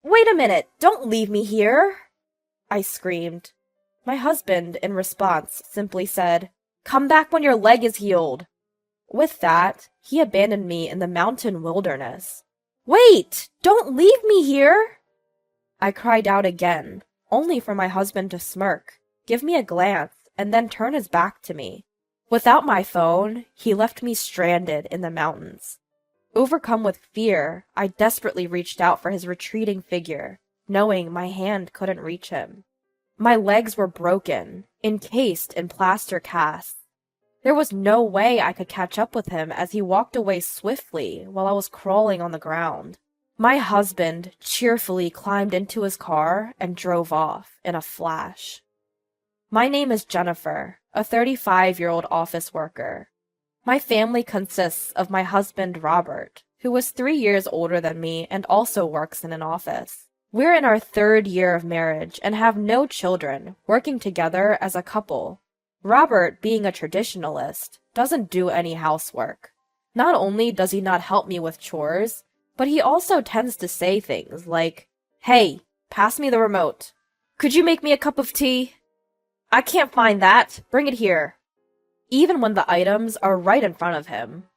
Wait a minute! Don't leave me here! I screamed. My husband, in response, simply said, "Come back when your leg is healed." With that, he abandoned me in the mountain wilderness. Wait! Don't leave me here! I cried out again, only for my husband to smirk, give me a glance, and then turn his back to me. Without my phone, he left me stranded in the mountains. Overcome with fear, I desperately reached out for his retreating figure, knowing my hand couldn't reach him. My legs were broken, encased in plaster casts. There was no way I could catch up with him as he walked away swiftly while I was crawling on the ground. My husband cheerfully climbed into his car and drove off in a flash. My name is Jennifer, a 35-year-old office worker. My family consists of my husband, Robert, who is 3 years older than me and also works in an office. We're in our 3rd year of marriage and have no children, working together as a couple. Robert, being a traditionalist, doesn't do any housework. Not only does he not help me with chores, but he also tends to say things like, "Hey, pass me the remote. Could you make me a cup of tea? I can't find that. Bring it here." Even when the items are right in front of him.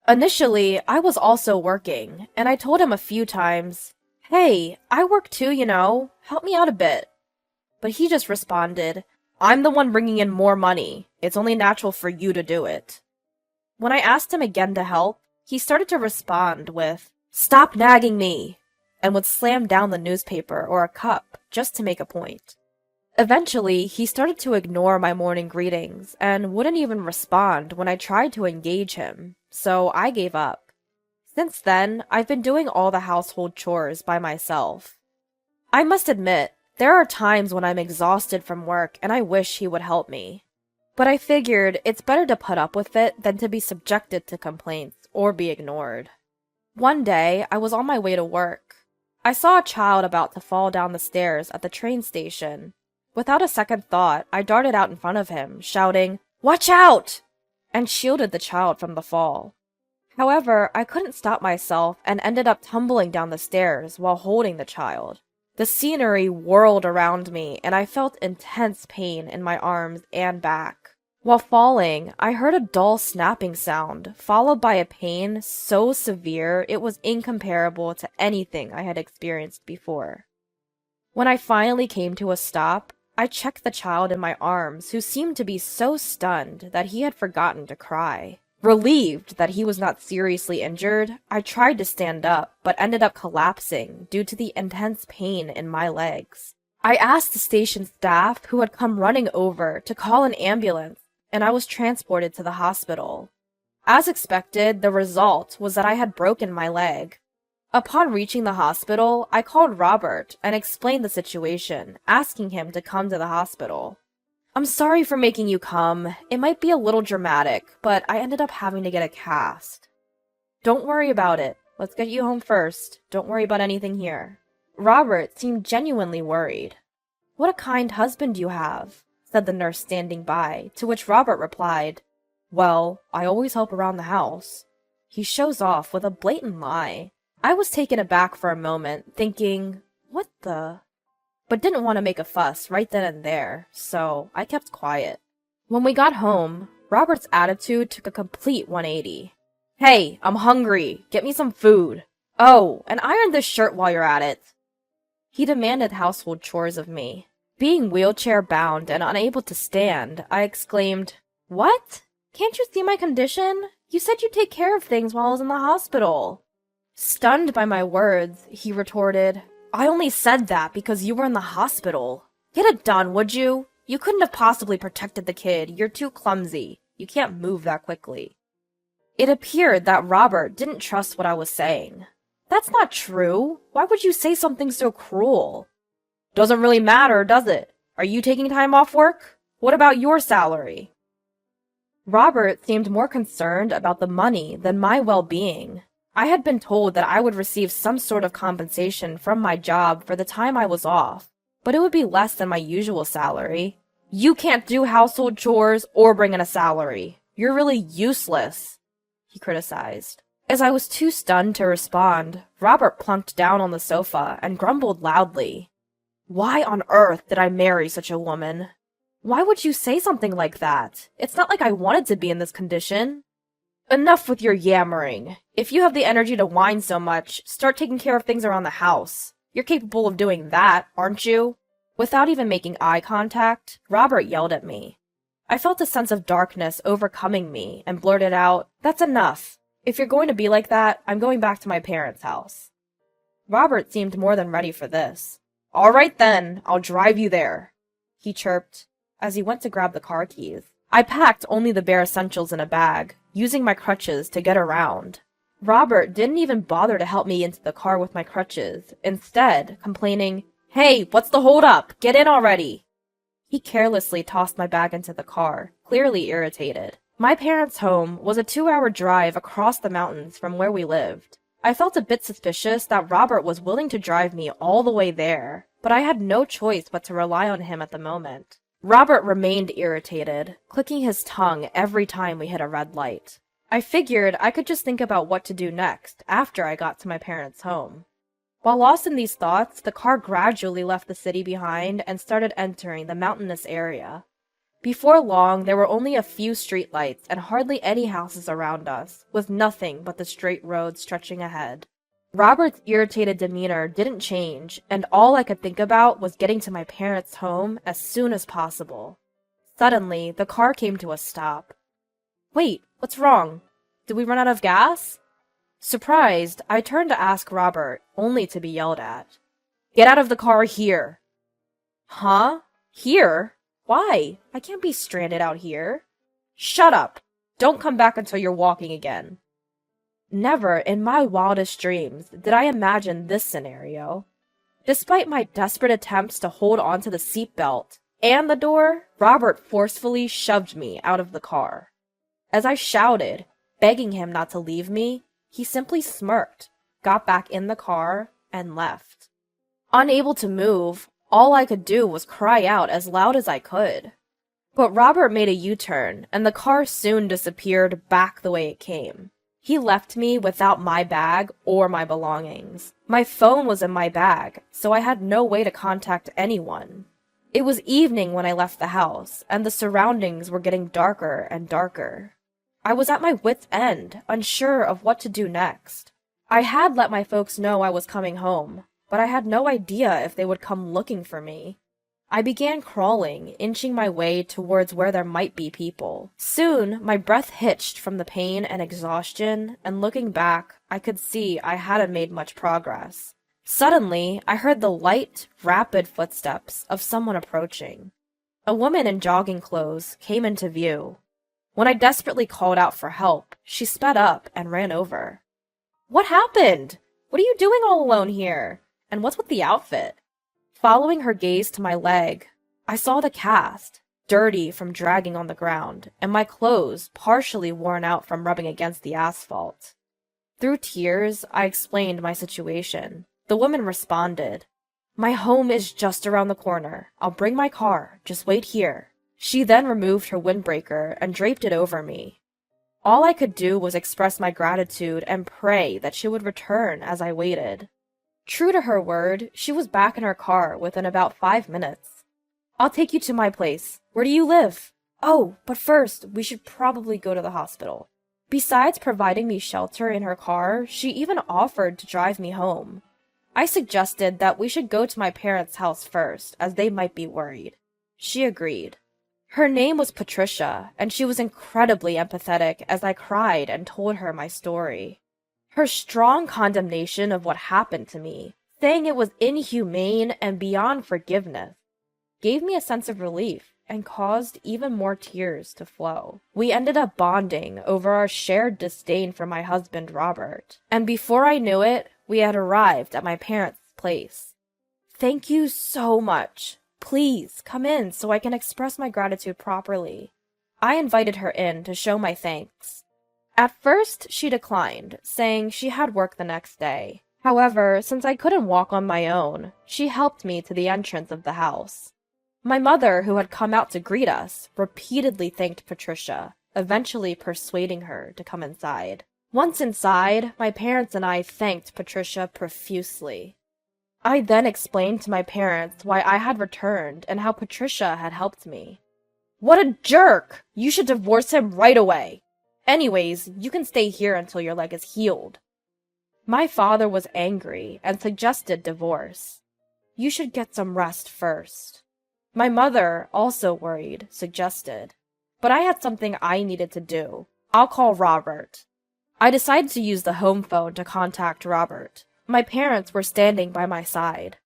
Initially, I was also working, and I told him a few times, "Hey, I work too, help me out a bit." But he just responded, "I'm the one bringing in more money. It's only natural for you to do it." When I asked him again to help, he started to respond with, "Stop nagging me," and would slam down the newspaper or a cup just to make a point. Eventually, he started to ignore my morning greetings and wouldn't even respond when I tried to engage him, so I gave up. Since then, I've been doing all the household chores by myself. I must admit, there are times when I'm exhausted from work and I wish he would help me. But I figured it's better to put up with it than to be subjected to complaints or be ignored. One day, I was on my way to work. I saw a child about to fall down the stairs at the train station. Without a second thought, I darted out in front of him, shouting, "Watch out!" and shielded the child from the fall. However, I couldn't stop myself and ended up tumbling down the stairs while holding the child. The scenery whirled around me, and I felt intense pain in my arms and back. While falling, I heard a dull snapping sound, followed by a pain so severe it was incomparable to anything I had experienced before. When I finally came to a stop, I checked the child in my arms, who seemed to be so stunned that he had forgotten to cry. Relieved that he was not seriously injured, I tried to stand up, but ended up collapsing due to the intense pain in my legs. I asked the station staff, who had come running over, to call an ambulance, and I was transported to the hospital. As expected, the result was that I had broken my leg. Upon reaching the hospital, I called Robert and explained the situation, asking him to come to the hospital. "I'm sorry for making you come. It might be a little dramatic, but I ended up having to get a cast." "Don't worry about it. Let's get you home first. Don't worry about anything here." Robert seemed genuinely worried. "What a kind husband you have," said the nurse standing by, to which Robert replied, "Well, I always help around the house." He shows off with a blatant lie. I was taken aback for a moment, thinking, what the? But didn't want to make a fuss right then and there, so I kept quiet. When we got home, Robert's attitude took a complete 180. "Hey, I'm hungry. Get me some food. Oh, and iron this shirt while you're at it." He demanded household chores of me. Being wheelchair-bound and unable to stand, I exclaimed, "What? Can't you see my condition? You said you'd take care of things while I was in the hospital." Stunned by my words, he retorted, "I only said that because you were in the hospital. Get it done, would you? You couldn't have possibly protected the kid. You're too clumsy. You can't move that quickly." It appeared that Robert didn't trust what I was saying. "That's not true. Why would you say something so cruel?" "Doesn't really matter, does it? Are you taking time off work? What about your salary?" Robert seemed more concerned about the money than my well-being. I had been told that I would receive some sort of compensation from my job for the time I was off, but it would be less than my usual salary. "You can't do household chores or bring in a salary. You're really useless," he criticized. As I was too stunned to respond, Robert plunked down on the sofa and grumbled loudly. Why on earth did I marry such a woman? Why would you say something like that? It's not like I wanted to be in this condition. Enough with your yammering. If you have the energy to whine so much, start taking care of things around the house. You're capable of doing that, aren't you? Without even making eye contact, Robert yelled at me. I felt a sense of darkness overcoming me and blurted out, "That's enough. If you're going to be like that, I'm going back to my parents' house." Robert seemed more than ready for this. "All right then, I'll drive you there," he chirped as he went to grab the car keys. I packed only the bare essentials in a bag, using my crutches to get around. Robert didn't even bother to help me into the car with my crutches, instead complaining, "Hey, what's the hold-up? Get in already!" He carelessly tossed my bag into the car, clearly irritated. My parents' home was a 2-hour drive across the mountains from where we lived. I felt a bit suspicious that Robert was willing to drive me all the way there, but I had no choice but to rely on him at the moment. Robert remained irritated, clicking his tongue every time we hit a red light. I figured I could just think about what to do next after I got to my parents' home. While lost in these thoughts, the car gradually left the city behind and started entering the mountainous area. Before long, there were only a few streetlights and hardly any houses around us, with nothing but the straight road stretching ahead. Robert's irritated demeanor didn't change, and all I could think about was getting to my parents' home as soon as possible. Suddenly, the car came to a stop. "Wait, what's wrong? Did we run out of gas?" Surprised, I turned to ask Robert, only to be yelled at. "Get out of the car here!" "Huh? Here? Why? I can't be stranded out here." "Shut up! Don't come back until you're walking again." Never in my wildest dreams did I imagine this scenario. Despite my desperate attempts to hold onto the seatbelt and the door, Robert forcefully shoved me out of the car. As I shouted, begging him not to leave me, he simply smirked, got back in the car, and left. Unable to move, all I could do was cry out as loud as I could. But Robert made a U-turn, and the car soon disappeared back the way it came. He left me without my bag or my belongings. My phone was in my bag, so I had no way to contact anyone. It was evening when I left the house, and the surroundings were getting darker and darker. I was at my wit's end, unsure of what to do next. I had let my folks know I was coming home, but I had no idea if they would come looking for me. I began crawling, inching my way towards where there might be people. Soon, my breath hitched from the pain and exhaustion, and looking back, I could see I hadn't made much progress. Suddenly, I heard the light, rapid footsteps of someone approaching. A woman in jogging clothes came into view. When I desperately called out for help, she sped up and ran over. "What happened? What are you doing all alone here? And what's with the outfit?" Following her gaze to my leg, I saw the cast, dirty from dragging on the ground, and my clothes partially worn out from rubbing against the asphalt. Through tears, I explained my situation. The woman responded, "My home is just around the corner. I'll bring my car. Just wait here." She then removed her windbreaker and draped it over me. All I could do was express my gratitude and pray that she would return as I waited. True to her word, she was back in her car within about 5 minutes. "I'll take you to my place. Where do you live?" "Oh, but first, we should probably go to the hospital." Besides providing me shelter in her car, she even offered to drive me home. I suggested that we should go to my parents' house first, as they might be worried. She agreed. Her name was Patricia, and she was incredibly empathetic as I cried and told her my story. Her strong condemnation of what happened to me, saying it was inhumane and beyond forgiveness, gave me a sense of relief and caused even more tears to flow. We ended up bonding over our shared disdain for my husband, Robert, and before I knew it, we had arrived at my parents' place. "Thank you so much. Please, come in so I can express my gratitude properly." I invited her in to show my thanks. At first, she declined, saying she had work the next day. However, since I couldn't walk on my own, she helped me to the entrance of the house. My mother, who had come out to greet us, repeatedly thanked Patricia, eventually persuading her to come inside. Once inside, my parents and I thanked Patricia profusely. I then explained to my parents why I had returned and how Patricia had helped me. What a jerk! You should divorce him right away. Anyways, you can stay here until your leg is healed. My father was angry and suggested divorce. You should get some rest first. My mother, also worried, suggested. But I had something I needed to do. I'll call Robert. I decided to use the home phone to contact Robert. My parents were standing by my side.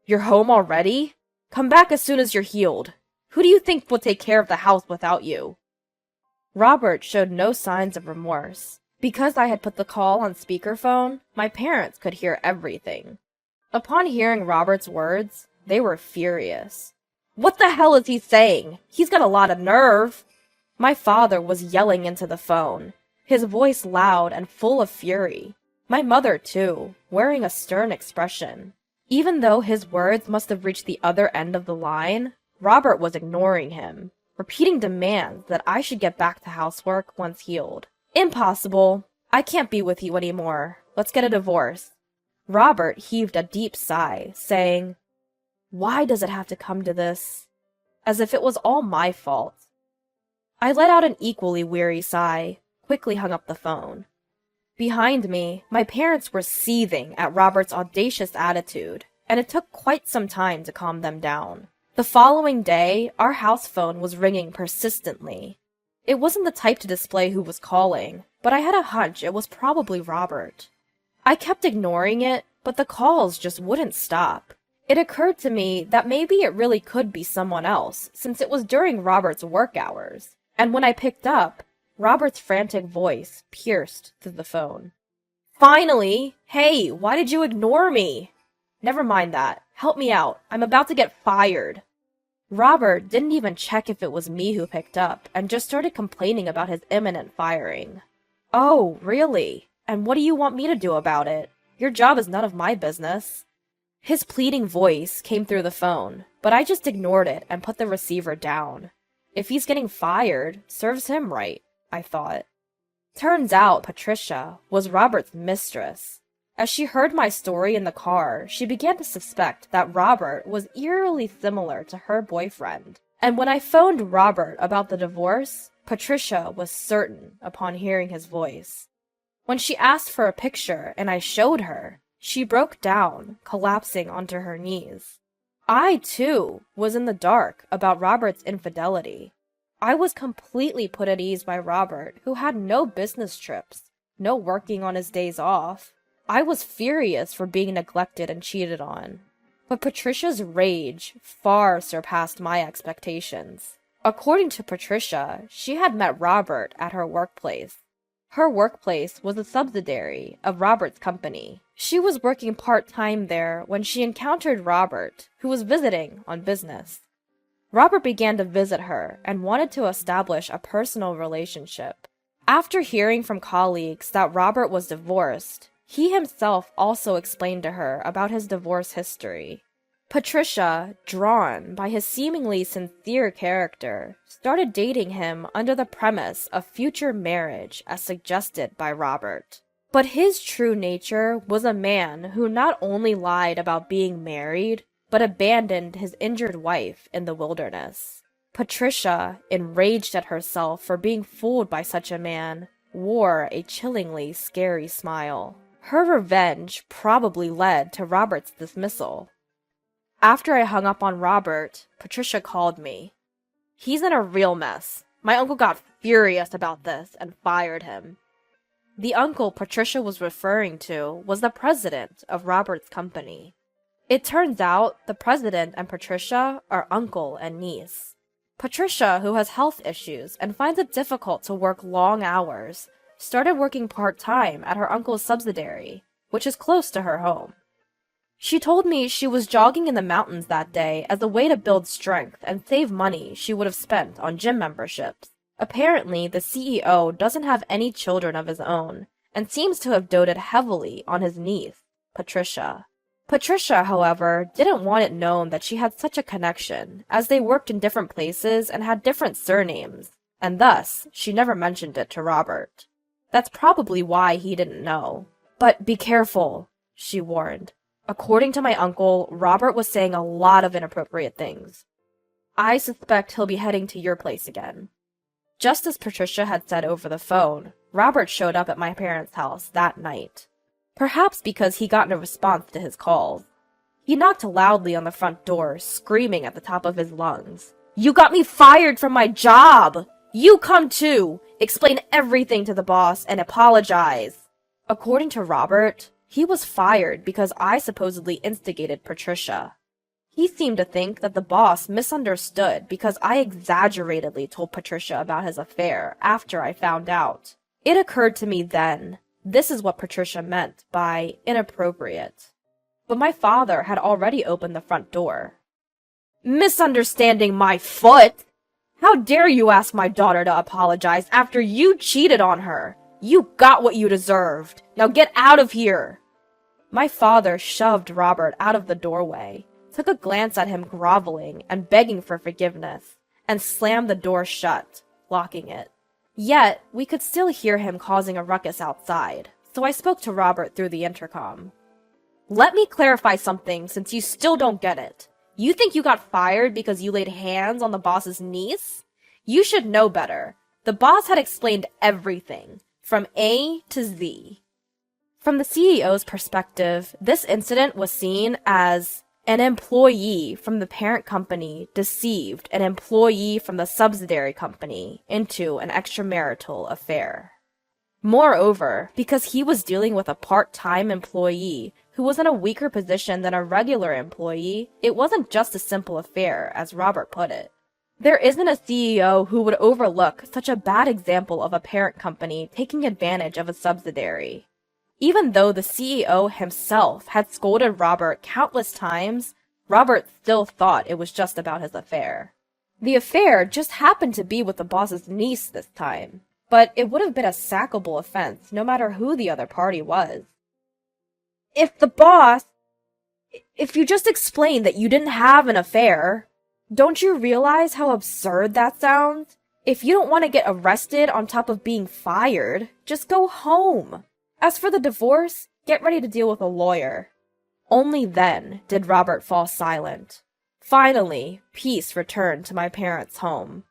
You're home already? Come back as soon as you're healed. Who do you think will take care of the house without you? Robert showed no signs of remorse. Because I had put the call on speakerphone, my parents could hear everything. Upon hearing Robert's words, they were furious. What the hell is he saying? He's got a lot of nerve. My father was yelling into the phone, his voice loud and full of fury. My mother, too, wearing a stern expression. Even though his words must have reached the other end of the line, Robert was ignoring him, repeating demands that I should get back to housework once healed. Impossible. I can't be with you anymore. Let's get a divorce. Robert heaved a deep sigh, saying, Why does it have to come to this? As if it was all my fault. I let out an equally weary sigh, quickly hung up the phone. Behind me, my parents were seething at Robert's audacious attitude, and it took quite some time to calm them down. The following day, our house phone was ringing persistently. It wasn't the type to display who was calling, but I had a hunch it was probably Robert. I kept ignoring it, but the calls just wouldn't stop. It occurred to me that maybe it really could be someone else, since it was during Robert's work hours. And when I picked up, Robert's frantic voice pierced through the phone. Finally! Hey, why did you ignore me? Never mind that. Help me out. I'm about to get fired. Robert didn't even check if it was me who picked up, and just started complaining about his imminent firing. Oh, really? And what do you want me to do about it? Your job is none of my business. His pleading voice came through the phone, but I just ignored it and put the receiver down. If he's getting fired, serves him right, I thought. Turns out Patricia was Robert's mistress. As she heard my story in the car, she began to suspect that Robert was eerily similar to her boyfriend. And when I phoned Robert about the divorce, Patricia was certain upon hearing his voice. When she asked for a picture and I showed her, she broke down, collapsing onto her knees. I, too, was in the dark about Robert's infidelity. I was completely put at ease by Robert, who had no business trips, no working on his days off. I was furious for being neglected and cheated on. But Patricia's rage far surpassed my expectations. According to Patricia, she had met Robert at her workplace. Her workplace was a subsidiary of Robert's company. She was working part-time there when she encountered Robert, who was visiting on business. Robert began to visit her and wanted to establish a personal relationship. After hearing from colleagues that Robert was divorced, he himself also explained to her about his divorce history. Patricia, drawn by his seemingly sincere character, started dating him under the premise of future marriage as suggested by Robert. But his true nature was a man who not only lied about being married, but abandoned his injured wife in the wilderness. Patricia, enraged at herself for being fooled by such a man, wore a chillingly scary smile. Her revenge probably led to Robert's dismissal. After I hung up on Robert, Patricia called me. He's in a real mess. My uncle got furious about this and fired him. The uncle Patricia was referring to was the president of Robert's company. It turns out the president and Patricia are uncle and niece. Patricia, who has health issues and finds it difficult to work long hours, started working part-time at her uncle's subsidiary, which is close to her home. She told me she was jogging in the mountains that day as a way to build strength and save money she would have spent on gym memberships. Apparently, the CEO doesn't have any children of his own, and seems to have doted heavily on his niece, Patricia. Patricia, however, didn't want it known that she had such a connection, as they worked in different places and had different surnames, and thus she never mentioned it to Robert. That's probably why he didn't know. But be careful, she warned. According to my uncle, Robert was saying a lot of inappropriate things. I suspect he'll be heading to your place again. Just as Patricia had said over the phone, Robert showed up at my parents' house that night. Perhaps because he got no response to his calls. He knocked loudly on the front door, screaming at the top of his lungs. "You got me fired from my job! You come too! Explain everything to the boss and apologize!" According to Robert, he was fired because I supposedly instigated Patricia. He seemed to think that the boss misunderstood because I exaggeratedly told Patricia about his affair after I found out. It occurred to me then, this is what Patricia meant by inappropriate. But my father had already opened the front door. "Misunderstanding my foot? How dare you ask my daughter to apologize after you cheated on her? You got what you deserved. Now get out of here!" My father shoved Robert out of the doorway, took a glance at him groveling and begging for forgiveness, and slammed the door shut, locking it. Yet, we could still hear him causing a ruckus outside, so I spoke to Robert through the intercom. "Let me clarify something since you still don't get it. You think you got fired because you laid hands on the boss's niece? You should know better. The boss had explained everything, from A to Z." From the CEO's perspective, this incident was seen as an employee from the parent company deceived an employee from the subsidiary company into an extramarital affair. Moreover, because he was dealing with a part-time employee who was in a weaker position than a regular employee, it wasn't just a simple affair, as Robert put it. There isn't a CEO who would overlook such a bad example of a parent company taking advantage of a subsidiary. Even though the CEO himself had scolded Robert countless times, Robert still thought it was just about his affair. The affair just happened to be with the boss's niece this time, but it would have been a sackable offense no matter who the other party was. If you just explained that you didn't have an affair, don't you realize how absurd that sounds? If you don't want to get arrested on top of being fired, just go home. As for the divorce, get ready to deal with a lawyer. Only then did Robert fall silent. Finally, peace returned to my parents' home.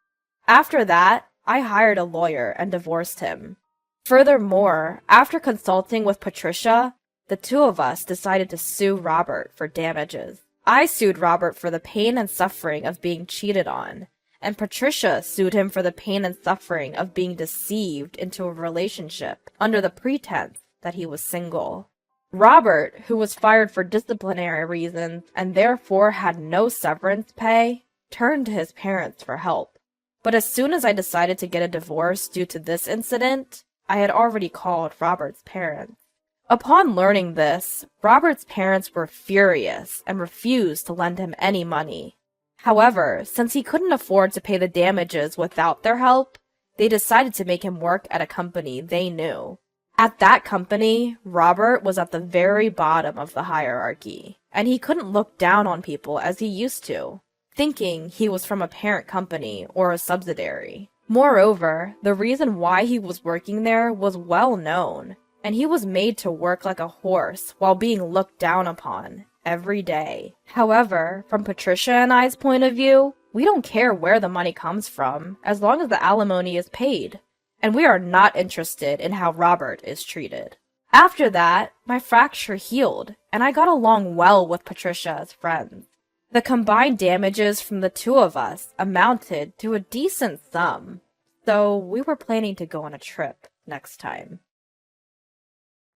After that, I hired a lawyer and divorced him. Furthermore, after consulting with Patricia, the two of us decided to sue Robert for damages. I sued Robert for the pain and suffering of being cheated on, and Patricia sued him for the pain and suffering of being deceived into a relationship under the pretense that he was single. Robert, who was fired for disciplinary reasons and therefore had no severance pay, turned to his parents for help. But as soon as I decided to get a divorce due to this incident, I had already called Robert's parents. Upon learning this, Robert's parents were furious and refused to lend him any money. However, since he couldn't afford to pay the damages without their help, they decided to make him work at a company they knew. At that company, Robert was at the very bottom of the hierarchy, and he couldn't look down on people as he used to, thinking he was from a parent company or a subsidiary. Moreover, the reason why he was working there was well known, and he was made to work like a horse while being looked down upon every day. However, from Patricia and I's point of view, we don't care where the money comes from, as long as the alimony is paid. And we are not interested in how Robert is treated. After that, my fracture healed, and I got along well with Patricia as friends. The combined damages from the two of us amounted to a decent sum, so we were planning to go on a trip next time.